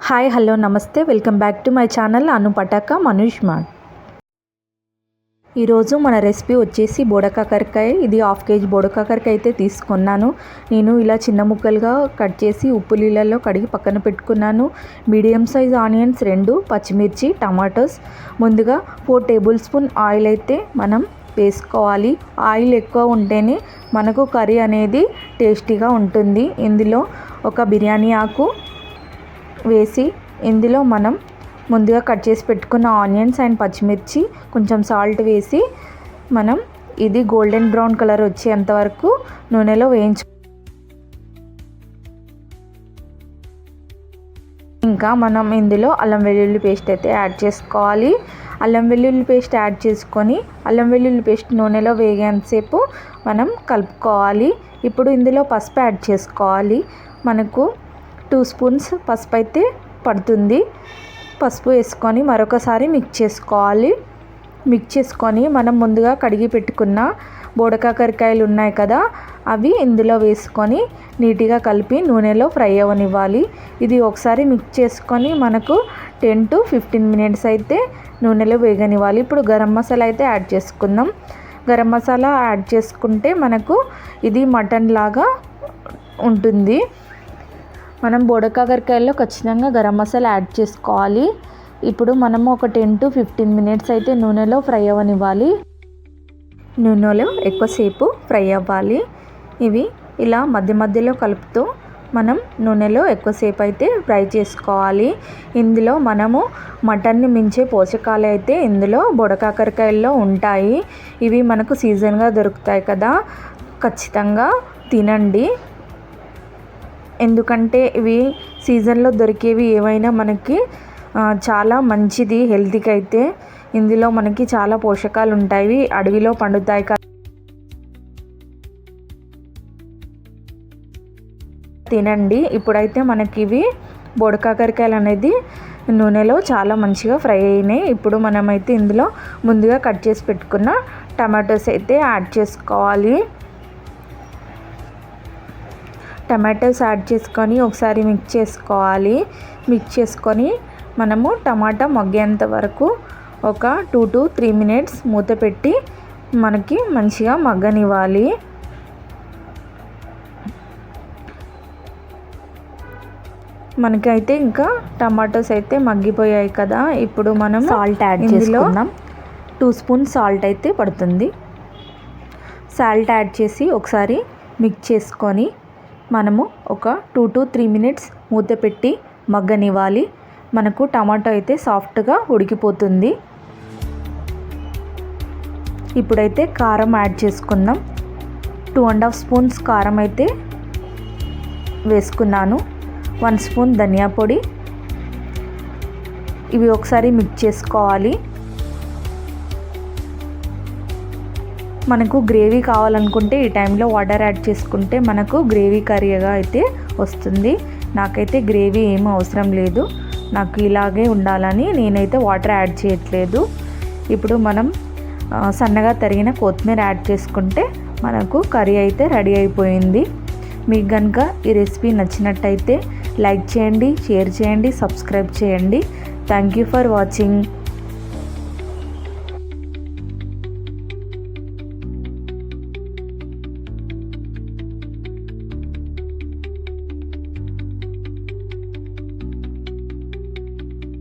Hi hello namaste welcome back to my channel Anu Pataka Manish mart. ఈరోజు మన recipe వచ్చేసి బోడకాకరకాయ. ఇది హాఫ్ కేజీ బోడకాకరకాయ అయితే తీసుకున్నాను. నేను ఇలా చిన్న ముక్కలుగా కట్ చేసి ఉప్పు నీళ్ళల్లో కడిగి పక్కన పెట్టుకున్నాను. మీడియం సైజ్ ఆనియన్స్ 2, పచ్చిమిర్చి, టమాటోస్. ముందుగా 4 టేబుల్ స్పూన్ ఆయిల్ అయితే మనం వేసుకోవాలి. ఆయిల్ ఎక్కువ ఉంటేనే మనకు కర్రీ అనేది టేస్టీగా ఉంటుంది. ఇందులో ఒక బిర్యానీ ఆకు వేసి ఇందులో మనం ముందుగా కట్ చేసి పెట్టుకున్న ఆనియన్స్ అండ్ పచ్చిమిర్చి, కొంచెం సాల్ట్ వేసి మనం ఇది గోల్డెన్ బ్రౌన్ కలర్ వచ్చేంత వరకు నూనెలో ఇంకా మనం ఇందులో అల్లం వెల్లుల్లి పేస్ట్ అయితే యాడ్ చేసుకోవాలి. అల్లం వెల్లుల్లి పేస్ట్ యాడ్ చేసుకొని అల్లం వెల్లుల్లి పేస్ట్ నూనెలో వేగేంతసేపు మనం కలుపుకోవాలి. ఇప్పుడు ఇందులో పసుపు యాడ్ చేసుకోవాలి. మనకు 2 స్పూన్స్ పసుపు అయితే పడుతుంది. పసుపు వేసుకొని మరొకసారి మిక్స్ చేసుకొని మనం ముందుగా కడిగి పెట్టుకున్న బోడకాకరకాయలు ఉన్నాయి కదా, అవి ఇందులో వేసుకొని నీట్గా కలిపి నూనెలో ఫ్రై అవ్వనివ్వాలి. ఇది ఒకసారి మిక్స్ చేసుకొని మనకు 10 to 15 మినిట్స్ అయితే నూనెలో వేగనివ్వాలి. ఇప్పుడు గరం మసాలా అయితే యాడ్ చేసుకుందాం. గరం మసాలా యాడ్ చేసుకుంటే మనకు ఇది మటన్ లాగా ఉంటుంది. మనం బోడకాకరకాయల్లో ఖచ్చితంగా గరం మసాలా యాడ్ చేసుకోవాలి. ఇప్పుడు మనము ఒక 10 to 15 మినిట్స్ అయితే నూనెలో ఫ్రై అవ్వనివ్వాలి. నూనెలో ఎక్కువసేపు ఫ్రై అవ్వాలి. ఇవి ఇలా మధ్య మధ్యలో కలుపుతూ మనం నూనెలో ఎక్కువసేపు అయితే ఫ్రై చేసుకోవాలి. ఇందులో మనము మటన్ని మించే పోషకాలు అయితే ఇందులో బోడకాకరకాయల్లో ఉంటాయి. ఇవి మనకు సీజన్గా దొరుకుతాయి కదా, ఖచ్చితంగా తినండి. ఎందుకంటే ఇవి సీజన్లో దొరికేవి ఏవైనా మనకి చాలా మంచిది హెల్తీకి అయితే. ఇందులో మనకి చాలా పోషకాలు ఉంటాయి, అడవిలో పండుతాయి కదా, తినండి. ఇప్పుడైతే మనకి ఇవి బోడకాకరకాయలు అనేది నూనెలో చాలా మంచిగా ఫ్రై అయినాయి. ఇప్పుడు మనమైతే ఇందులో ముందుగా కట్ చేసి పెట్టుకున్న టమాటోస్ అయితే యాడ్ చేసుకోవాలి. టమాటోస్ యాడ్ చేసుకొని ఒకసారి మిక్స్ చేసుకొని మనము టమాటా మగ్గేంత వరకు ఒక 2 to 3 మినిట్స్ మూత పెట్టి మనకి మంచిగా మగ్గనివ్వాలి. మనకైతే ఇంకా టమాటోస్ అయితే మగ్గిపోయాయి కదా, ఇప్పుడు మనం సాల్ట్ యాడ్ చేసుకుందాం. 2 స్పూన్స్ సాల్ట్ అయితే పడుతుంది. సాల్ట్ యాడ్ చేసి ఒకసారి మిక్స్ చేసుకొని మనము ఒక 2 to 3 మినిట్స్ మూత పెట్టి మగ్గనివ్వాలి. మనకు టమాటో అయితే సాఫ్ట్గా ఉడికిపోతుంది. ఇప్పుడైతే కారం యాడ్ చేసుకుందాం. 2.5 స్పూన్స్ కారం అయితే వేసుకున్నాను. 1 స్పూన్ ధనియా పొడి. ఇవి ఒకసారి మిక్స్ చేసుకోవాలి. మనకు గ్రేవీ కావాలనుకుంటే ఈ టైంలో వాటర్ యాడ్ చేసుకుంటే మనకు గ్రేవీ కర్రీగా అయితే వస్తుంది. నాకైతే గ్రేవీ ఏమీ అవసరం లేదు, నాకు ఇలాగే ఉండాలని నేనైతే వాటర్ యాడ్ చేయట్లేదు. ఇప్పుడు మనం సన్నగా తరిగిన కొత్తిమీర యాడ్ చేసుకుంటే మనకు కర్రీ అయితే రెడీ అయిపోయింది. మీకు కనుక ఈ రెసిపీ నచ్చినట్టయితే లైక్ చేయండి, షేర్ చేయండి, సబ్స్క్రైబ్ చేయండి. Thank you for watching.